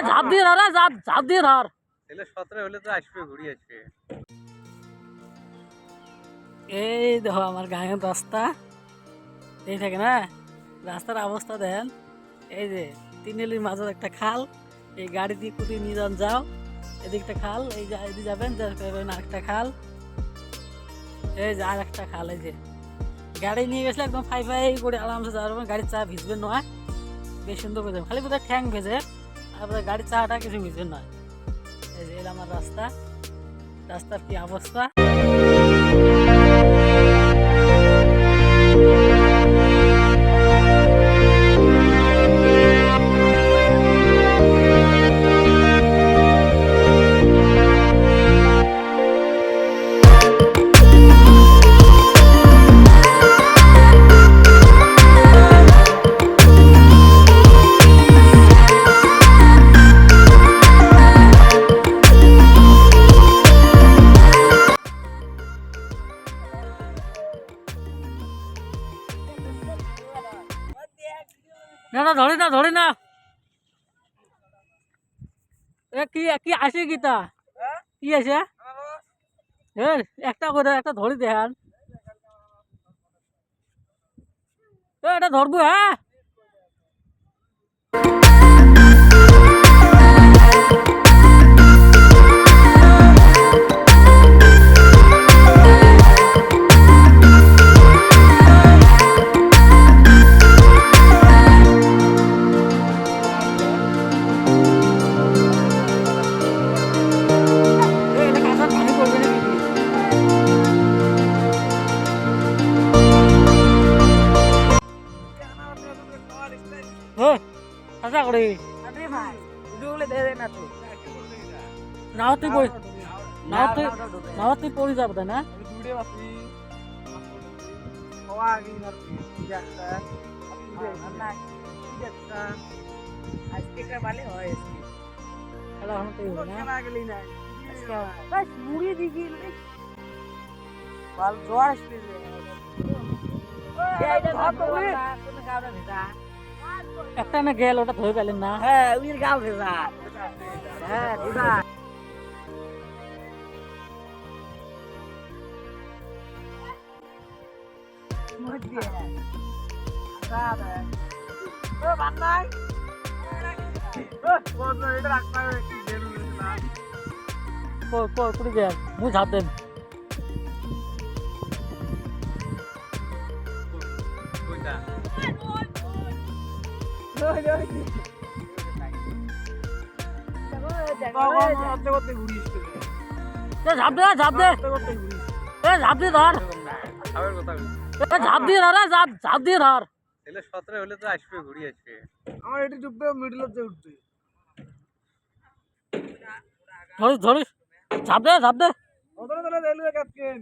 ঝাঁপ দিয়ে ধর, ঝাঁপ দিয়ে ধর। তাহলে 17 হলে তো আসবে, ঘুরি আসবে। এই দেখো আমার গাঁয়ের রাস্তা, এই থাকে না রাস্তার অবস্থা দেন। এই যে তিনেলির মাঝে একটা খাল, এই গাড়ি দিয়ে কুদিয়ে নিয়ে যাও, এদিকটা খাল, এই যে এদিকে যাবেন আরেকটা খাল, এই যে আর একটা খাল। এই যে গাড়ি নিয়ে গেছিলে একদম ফাই ফাই করে আরামসে যাওয়ার পর গাড়ির চা ভিজবে নয়, বেশ সুন্দর করে যাবে, খালি বোধহয় ঠ্যাং ভেজে, আর বোধহয় গাড়ির চাটা কিছু ভিজবে নয়। এই যে এলাম আমার রাস্তা, রাস্তার কি অবস্থা। না না ধরে না, ধরে না, কি কি আসে কি তা কি আছে একটা করে একটা ধরে দেখান, এটা ধরবো। হ্যাঁ আশা করি নাও তুই বই, নাও তুই পড়ে যাবে তাই না। একটা না গেল, ওটা ধরে পেলেন না। হ্যাঁ উইর গাল ভেজা, হ্যাঁ ভেজা। মুই ঝাঁপ দেন। ঝাঁপ দে, ঝাঁপ দে, ঝাঁপ দিয়ে ধর, ঝাঁপ দিয়ে ধর, ঝাঁপ দিয়ে ধর। তাহলে 17 হলে তো আসবে, ঘুরি আসবে। আমার এটি ডুববে, মিডলে যে উঠবে। ধরিস ধরিস, ঝাঁপ দে, ঝাঁপ দে। ওদের রেলওয়ে কাটকেন।